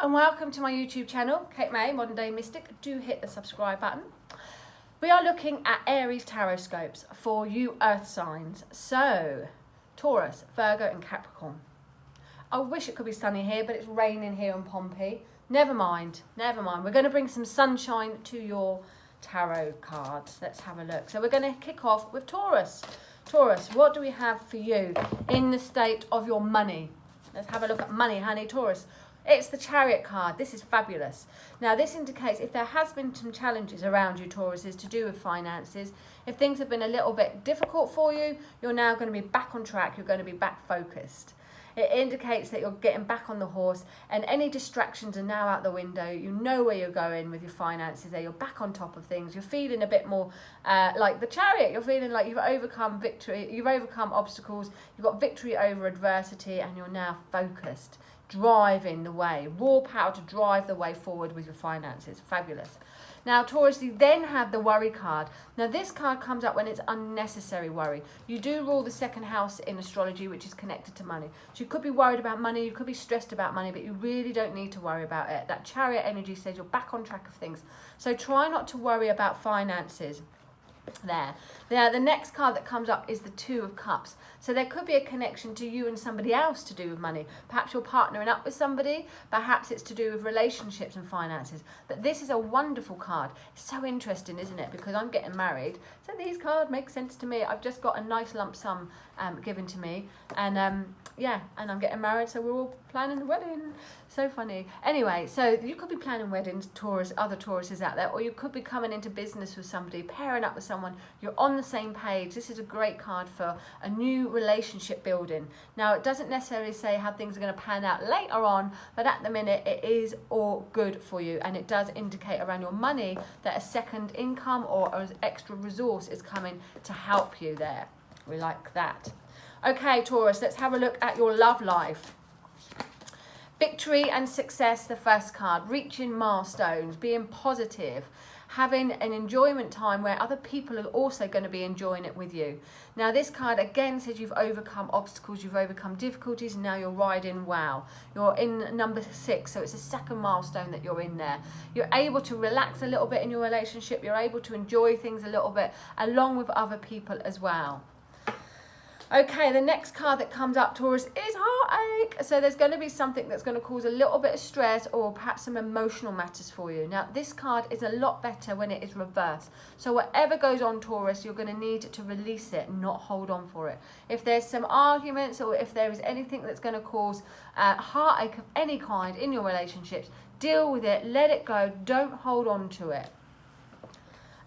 and welcome to my YouTube channel, Kate May, Modern Day Mystic. Do hit the subscribe button. We are looking at Aries tarot scopes for you earth signs. So, Taurus, Virgo and Capricorn. I wish it could be sunny here, but it's raining here in Pompey. Never mind, never mind. We're going to bring some sunshine to your tarot cards. Let's have a look. So we're going to kick off with Taurus. Taurus, what do we have for you in the state of your money? Let's have a look at money, honey. Taurus, it's the Chariot card. This is fabulous. Now, this indicates if there has been some challenges around you, Taurus, is to do with finances. If things have been a little bit difficult for you, you're now going to be back on track. You're going to be back focused. It indicates that you're getting back on the horse and any distractions are now out the window. You know where you're going with your finances there. You're back on top of things. You're feeling a bit more like the Chariot. You're feeling like you've overcome victory. You've overcome obstacles. You've got victory over adversity and you're now focused, driving the way. Raw power to drive the way forward with your finances. Fabulous. Now, Taurus, you then have the worry card. Now, this card comes up when it's unnecessary worry. You do rule the second house in astrology, which is connected to money. So you could be worried about money, you could be stressed about money, but you really don't need to worry about it. That Chariot energy says you're back on track of things. So try not to worry about finances. There. Now, the next card that comes up is the Two of Cups. So there could be a connection to you and somebody else to do with money. Perhaps you're partnering up with somebody. Perhaps it's to do with relationships and finances. But this is a wonderful card. It's so interesting, isn't it? Because I'm getting married. So these cards make sense to me. I've just got a nice lump sum given to me. And yeah, and I'm getting married. So we're all planning the wedding. So funny. Anyway, so you could be planning weddings, Taurus, other Tauruses out there. Or you could be coming into business with somebody, pairing up with someone. You're on the same page. This is a great card for a new relationship building. Now, it doesn't necessarily say how things are going to pan out later on, but at the minute it is all good for you, and it does indicate around your money that a second income or an extra resource is coming to help you there. We like that. Okay, Taurus, let's have a look at your love life. Victory and success, the first card. Reaching milestones, being positive, having an enjoyment time where other people are also going to be enjoying it with you. Now, this card again says you've overcome obstacles, you've overcome difficulties, and now you're riding wow. You're in number 6, so it's a second milestone that you're in there. You're able to relax a little bit in your relationship. You're able to enjoy things a little bit along with other people as well. Okay, the next card that comes up, Taurus, is heartache. So there's going to be something that's going to cause a little bit of stress or perhaps some emotional matters for you. Now, this card is a lot better when it is reversed. So whatever goes on, Taurus, you're going to need to release it, not hold on for it. If there's some arguments or if there is anything that's going to cause heartache of any kind in your relationships, deal with it, let it go, don't hold on to it.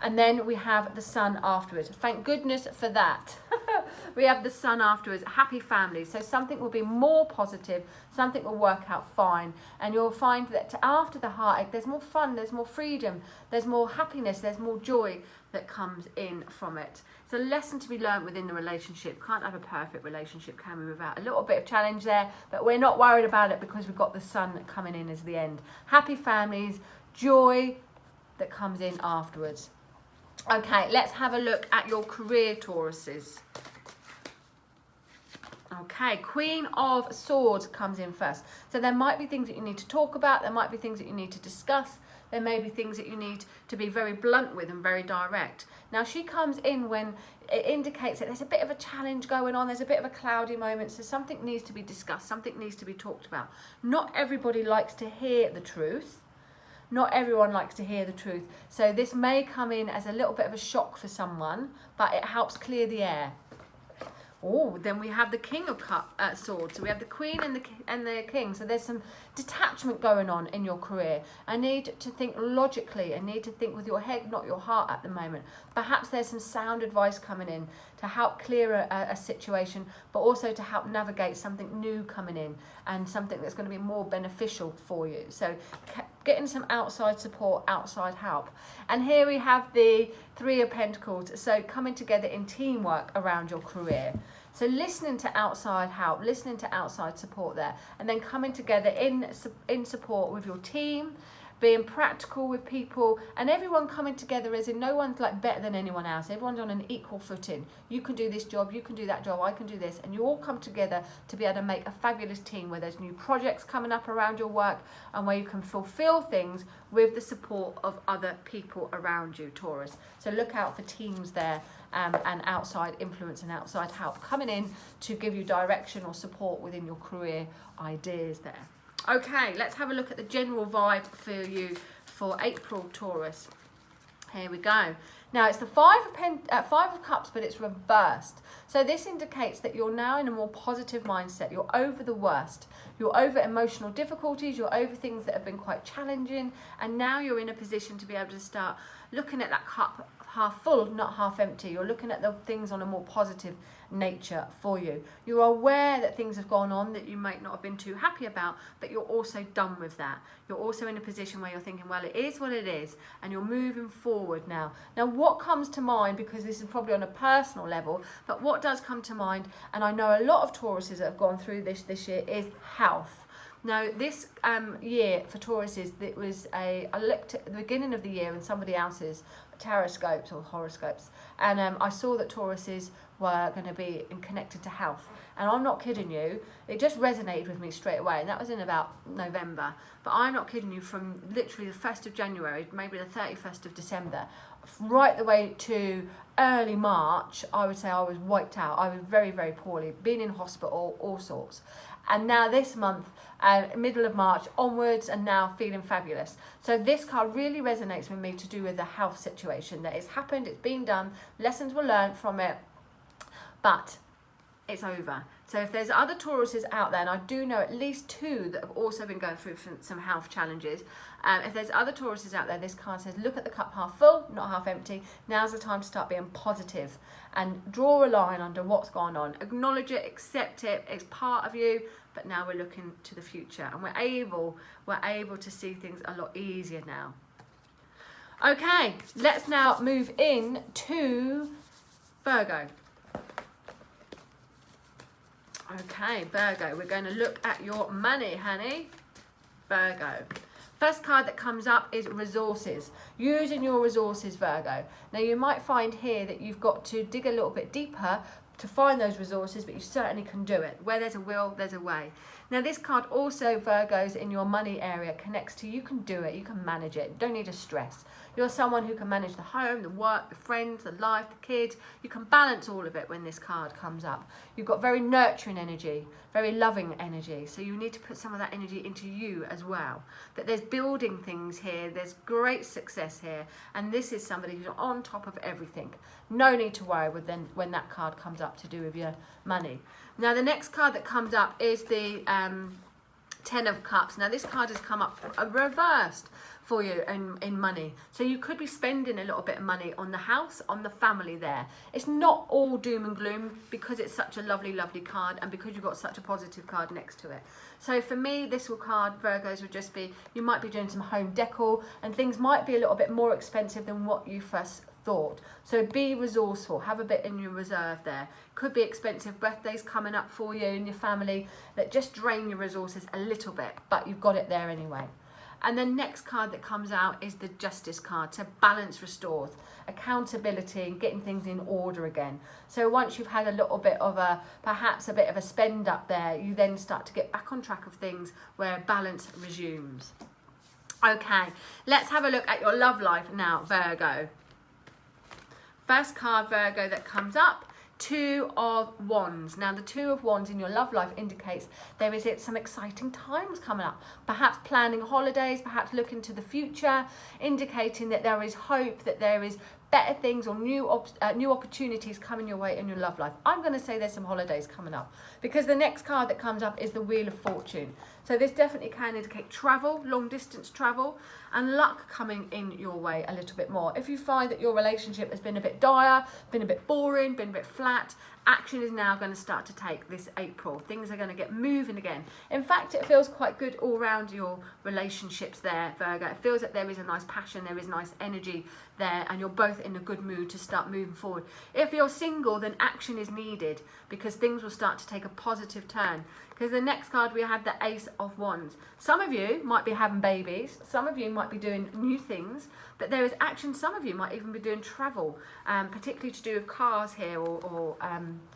And then we have the Sun afterwards. Thank goodness for that. We have the Sun afterwards. Happy families. So something will be more positive. Something will work out fine. And you'll find that after the heartache, there's more fun, there's more freedom, there's more happiness, there's more joy that comes in from it. It's a lesson to be learned within the relationship. Can't have a perfect relationship, can we, without a little bit of challenge there. But we're not worried about it because we've got the Sun coming in as the end. Happy families, joy that comes in afterwards. Okay, let's have a look at your career, Tauruses. Okay, Queen of Swords comes in first. So there might be things that you need to talk about. There might be things that you need to discuss. There may be things that you need to be very blunt with and very direct. Now, she comes in when it indicates that there's a bit of a challenge going on. There's a bit of a cloudy moment. So something needs to be discussed. Something needs to be talked about. Not everybody likes to hear the truth. Not everyone likes to hear the truth. So this may come in as a little bit of a shock for someone, but it helps clear the air. Oh, then we have the King of Swords. So we have the Queen and the King. So there's some detachment going on in your career. I need to think logically. I need to think with your head, not your heart at the moment. Perhaps there's some sound advice coming in to help clear a situation, but also to help navigate something new coming in and something that's going to be more beneficial for you. So getting some outside support, outside help. And here we have the Three of Pentacles. So coming together in teamwork around your career. So listening to outside help, listening to outside support there, and then coming together in support with your team, being practical with people, and everyone coming together as in no one's like better than anyone else. Everyone's on an equal footing. You can do this job, you can do that job, I can do this, and you all come together to be able to make a fabulous team where there's new projects coming up around your work and where you can fulfill things with the support of other people around you, Taurus. So look out for teams there, and outside influence and outside help coming in to give you direction or support within your career ideas there. Okay, let's have a look at the general vibe for you for April, Taurus. Here we go. Now it's the Five of Cups, but it's reversed. So this indicates that you're now in a more positive mindset. You're over the worst. You're over emotional difficulties. You're over things that have been quite challenging. And now you're in a position to be able to start looking at that cup half full, not half empty. You're looking at the things on a more positive nature for you. You're aware that things have gone on that you might not have been too happy about, but you're also done with that. You're also in a position where you're thinking, well, it is what it is, and you're moving forward now. Now, what comes to mind, because this is probably on a personal level, but what does come to mind, and I know a lot of Tauruses that have gone through this year, is health. Now, this year for Tauruses, it was I looked at the beginning of the year in somebody else's taroscopes or horoscopes, and I saw that Tauruses were going to be connected to health. And I'm not kidding you, it just resonated with me straight away, and that was in about November. But I'm not kidding you, from literally the 1st of January, maybe the 31st of December, right the way to early March, I would say I was wiped out. I was very, very poorly, been in hospital, all sorts. And now this month, middle of March onwards, and now feeling fabulous. So this card really resonates with me to do with the health situation, that it's happened, it's been done, lessons were learned from it, but it's over. So if there's other Tauruses out there, and I do know at least 2 that have also been going through some health challenges, if there's other Tauruses out there, this card says look at the cup half full, not half empty. Now's the time to start being positive and draw a line under what's going on. Acknowledge it, accept it, it's part of you, but now we're looking to the future, and we're able to see things a lot easier now. Okay, let's now move in to Virgo. Okay, Virgo, we're going to look at your money, honey. Virgo. First card that comes up is resources. Using your resources, Virgo. Now, you might find here that you've got to dig a little bit deeper to find those resources, but you certainly can do it. Where there's a will, there's a way. Now, this card also, Virgos, in your money area connects to you can do it, you can manage it, you don't need to stress. You're someone who can manage the home, the work, the friends, the life, the kids. You can balance all of it when this card comes up. You've got very nurturing energy, very loving energy. So you need to put some of that energy into you as well. That there's building things here, there's great success here. And this is somebody who's on top of everything. No need to worry when that card comes up to do with your money. Now, the next card that comes up is the 10 of Cups. Now, this card has come up reversed for you in money. So you could be spending a little bit of money on the house, on the family there. It's not all doom and gloom because it's such a lovely, lovely card and because you've got such a positive card next to it. So for me, this card, Virgos, would just be, you might be doing some home decor and things might be a little bit more expensive than what you first thought. So be resourceful, have a bit in your reserve there. Could be expensive birthdays coming up for you and your family that just drain your resources a little bit, but you've got it there anyway. And the next card that comes out is the Justice card. So balance restores, accountability, and getting things in order again. So once you've had a little bit of perhaps a bit of a spend up there, you then start to get back on track of things where balance resumes. Okay, let's have a look at your love life now, Virgo. First card, Virgo, that comes up, 2 of Wands. Now, the 2 of Wands in your love life indicates there is some exciting times coming up. Perhaps planning holidays, perhaps looking to the future, indicating that there is hope, that there is better things or new opportunities coming your way in your love life. I'm going to say there's some holidays coming up because the next card that comes up is the Wheel of Fortune. So this definitely can indicate travel, long distance travel, and luck coming in your way a little bit more. If you find that your relationship has been a bit dire, been a bit boring, been a bit flat, action is now going to start to take this April. Things are going to get moving again. In fact, it feels quite good all around your relationships there, Virgo. It feels that there is a nice passion, there is nice energy there, and you're both in a good mood to start moving forward. If you're single, then action is needed because things will start to take a positive turn. because the next card we have the Ace of Wands. Some of you might be having babies, some of you might be doing new things, but there is action. Some of you might even be doing travel, particularly to do with cars here, or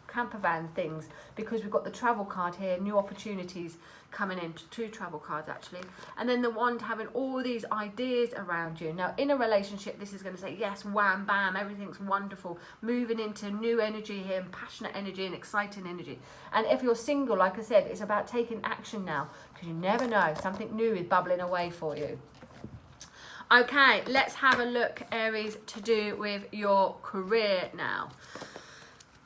camper van things, because we've got the travel card here, new opportunities coming in, 2 travel cards actually. And then the Wand having all these ideas around you. Now in a relationship, this is going to say yes, wham bam, everything's wonderful, moving into new energy here, and passionate energy and exciting energy. And if you're single, like I said, it's about taking action now, because you never know, something new is bubbling away for you. Okay, let's have a look, Aries, to do with your career now.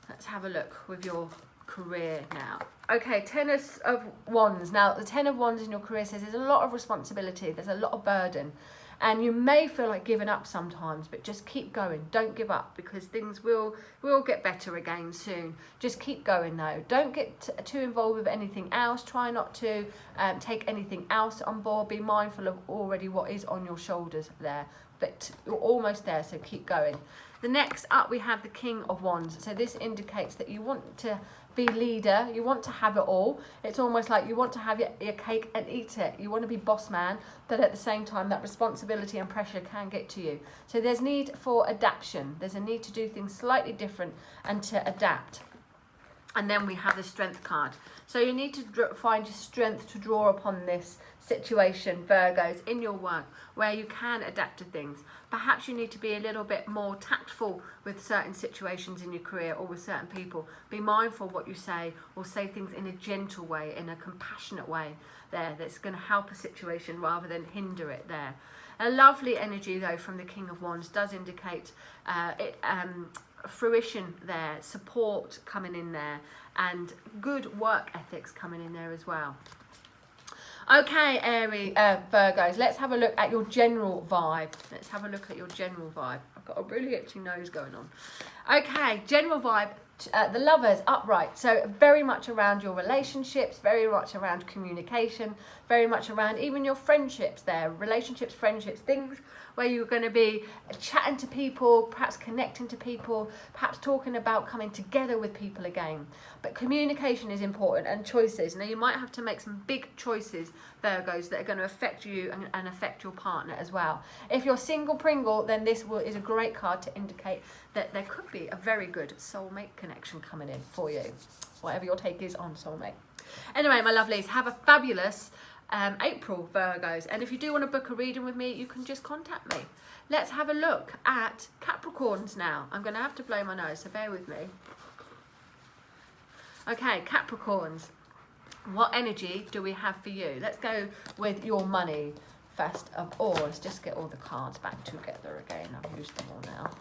Let's have a look with your career now. Okay, Ten of Wands. Now, the Ten of Wands in your career says there's a lot of responsibility, there's a lot of burden, and you may feel like giving up sometimes, but just keep going. Don't give up, because things will get better again soon. Just keep going though. Don't get too involved with anything else. Try not to take anything else on board. Be mindful of already what is on your shoulders there, but you're almost there, so keep going. The next up, we have the King of Wands. So this indicates that you want to be leader, you want to have it all. It's almost like you want to have your cake and eat it. You want to be boss man, but at the same time that responsibility and pressure can get to you. So there's need for adaptation. There's a need to do things slightly different and to adapt. And then we have the Strength card. So you need to find your strength to draw upon this situation, Virgos, in your work, where you can adapt to things. Perhaps you need to be a little bit more tactful with certain situations in your career, or with certain people. Be mindful what you say, or say things in a gentle way, in a compassionate way there, that's going to help a situation rather than hinder it there. A lovely energy though from the King of Wands does indicate fruition there, support coming in there, and good work ethics coming in there as well. Okay, Virgos, let's have a look at your general vibe. Let's have a look at your general vibe. I've got a really itchy nose going on. Okay, general vibe, the Lovers, upright. So very much around your relationships, very much around communication, very much around even your friendships there, relationships, friendships, things where you're going to be chatting to people, perhaps connecting to people, perhaps talking about coming together with people again. But communication is important, and choices. Now you might have to make some big choices, Virgos, that are going to affect you and affect your partner as well. If you're single Pringle, then this is a great card to indicate that there could be a very good soulmate connection coming in for you, whatever your take is on soulmate. Anyway, my lovelies, have a fabulous April, Virgos, and if you do want to book a reading with me, you can just contact me. Let's have a look at Capricorns now. I'm going to have to blow my nose, so bear with me. Okay, Capricorns, what energy do we have for you? Let's go with your money first of all. Let's just get all the cards back together again. I've used them all now.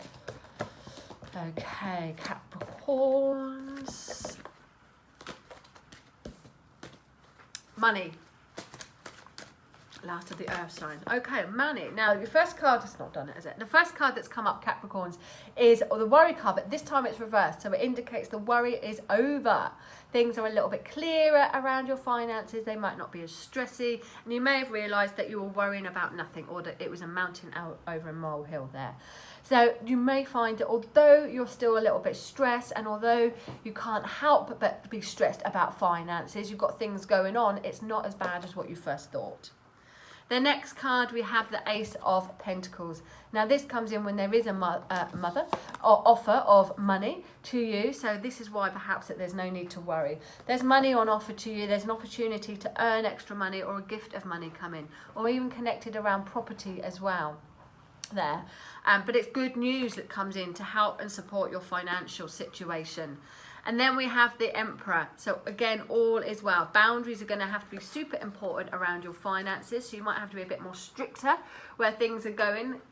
Okay, Capricorns. Money. Last of the earth signs. Okay, money. Now, your first card, it's not done it, is it? The first card that's come up, Capricorns, is the worry card, but this time it's reversed. So it indicates the worry is over. Things are a little bit clearer around your finances. They might not be as stressy. And you may have realised that you were worrying about nothing, or that it was a mountain out over a molehill there. So you may find that although you're still a little bit stressed, and although you can't help but be stressed about finances, you've got things going on, it's not as bad as what you first thought. The next card, we have the Ace of Pentacles. Now this comes in when there is a mother or offer of money to you. So this is why perhaps that there's no need to worry. There's money on offer to you. There's an opportunity to earn extra money, or a gift of money coming, or even connected around property as well there. But it's good news that comes in to help and support your financial situation. And then we have the Emperor. So again, all is well. Boundaries are going to have to be super important around your finances. So you might have to be a bit more stricter where things are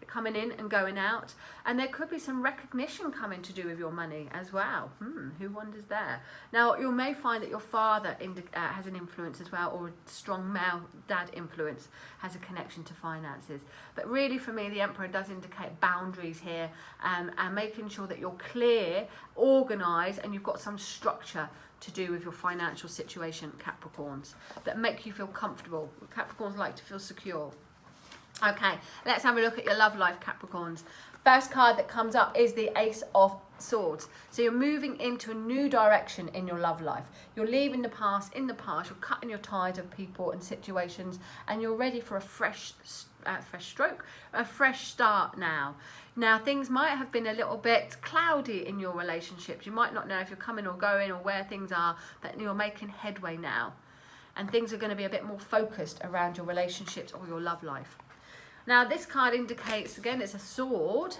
coming in and going out. And there could be some recognition coming to do with your money as well. Who wonders there? Now, you may find that your father has an influence as well, or a strong male dad influence has a connection to finances. But really for me, the Emperor does indicate boundaries here, and making sure that you're clear, organised, and you've got some structure to do with your financial situation, Capricorns, that make you feel comfortable. Capricorns like to feel secure. Okay, let's have a look at your love life, Capricorns. First card that comes up is the Ace of Swords. So you're moving into a new direction in your love life. You're leaving the past in the past. You're cutting your ties of people and situations, and you're ready for a fresh stroke, a fresh start now. Now, things might have been a little bit cloudy in your relationships. You might not know if you're coming or going or where things are, but you're making headway now. And things are going to be a bit more focused around your relationships or your love life. Now, this card indicates, again, it's a sword.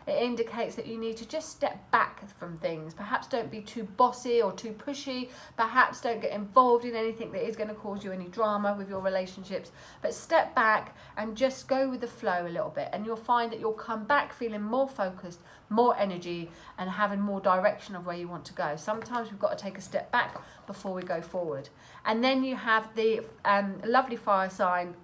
It indicates that you need to just step back from things. Perhaps don't be too bossy or too pushy. Perhaps don't get involved in anything that is going to cause you any drama with your relationships. But step back and just go with the flow a little bit. And you'll find that you'll come back feeling more focused, more energy, and having more direction of where you want to go. Sometimes we've got to take a step back before we go forward. And then you have the lovely fire sign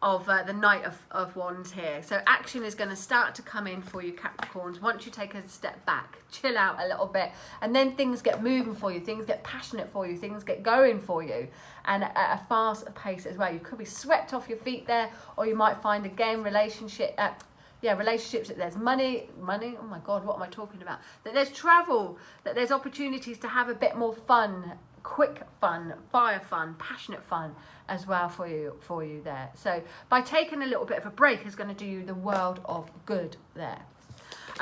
of the Knight of Wands here. So action is going to start to come in for you, Capricorns, once you take a step back, chill out a little bit, and then things get moving for you, things get passionate for you, things get going for you, and at a fast pace as well. You could be swept off your feet there, or you might find, again, relationships that there's money, oh my God, what am I talking about? That there's travel, that there's opportunities to have a bit more fun, quick fun, fire fun, passionate fun as well for you there. So by taking a little bit of a break is going to do you the world of good there.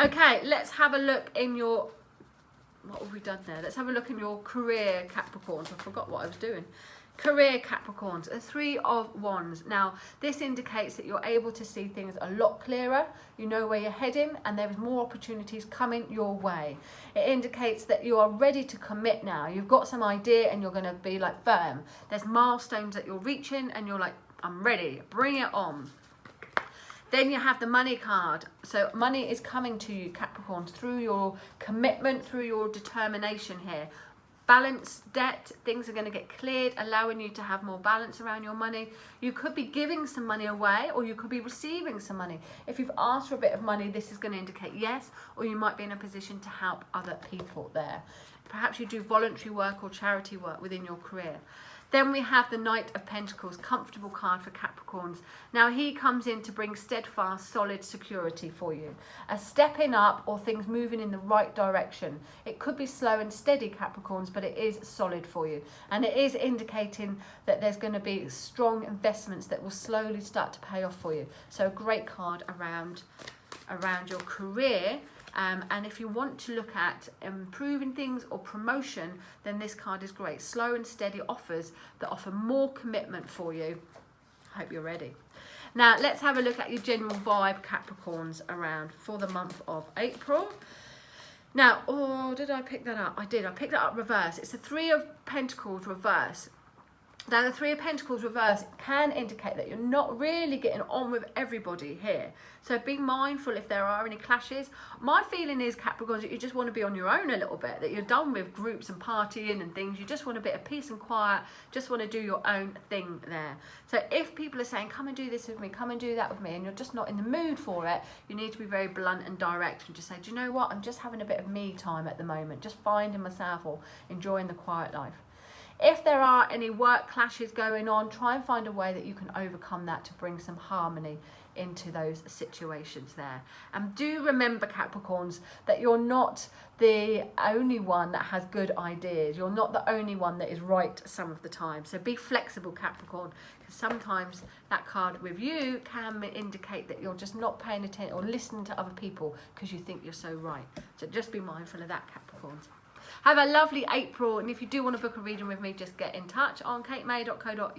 Okay, let's have a look in your, what have we done there? Let's have a look in your career, Capricorns. I forgot what I was doing. Career, Capricorns, a 3 of Wands. Now, this indicates that you're able to see things a lot clearer. You know where you're heading, and there is more opportunities coming your way. It indicates that you are ready to commit now. You've got some idea, and you're going to be like firm. There's milestones that you're reaching, and you're like, I'm ready. Bring it on. Then you have the money card. So money is coming to you, Capricorns, through your commitment, through your determination here. Balance, debt, things are going to get cleared, allowing you to have more balance around your money. You could be giving some money away, or you could be receiving some money. If you've asked for a bit of money, this is going to indicate yes, or you might be in a position to help other people there. Perhaps you do voluntary work or charity work within your career. Then we have the Knight of Pentacles, comfortable card for Capricorns. Now he comes in to bring steadfast, solid security for you. A stepping up or things moving in the right direction. It could be slow and steady, Capricorns, but it is solid for you. And it is indicating that there's going to be strong investments that will slowly start to pay off for you. So a great card around your career. And if you want to look at improving things or promotion, then this card is great. Slow and steady offers that offer more commitment for you. I hope you're ready. Now, let's have a look at your general vibe, Capricorns, around for the month of April. Now, oh, did I pick that up? I did. I picked that up reverse. It's the 3 of Pentacles reverse. Now, the 3 of Pentacles reverse can indicate that you're not really getting on with everybody here. So be mindful if there are any clashes. My feeling is, Capricorns, that you just want to be on your own a little bit, that you're done with groups and partying and things. You just want a bit of peace and quiet, just want to do your own thing there. So if people are saying, come and do this with me, come and do that with me, and you're just not in the mood for it, you need to be very blunt and direct and just say, do you know what? I'm just having a bit of me time at the moment, just finding myself or enjoying the quiet life. If there are any work clashes going on, try and find a way that you can overcome that to bring some harmony into those situations there. And do remember, Capricorns, that you're not the only one that has good ideas. You're not the only one that is right some of the time. So be flexible, Capricorn, because sometimes that card with you can indicate that you're just not paying attention or listening to other people because you think you're so right. So just be mindful of that, Capricorns. Have a lovely April, and if you do want to book a reading with me, just get in touch on katemay.co.uk.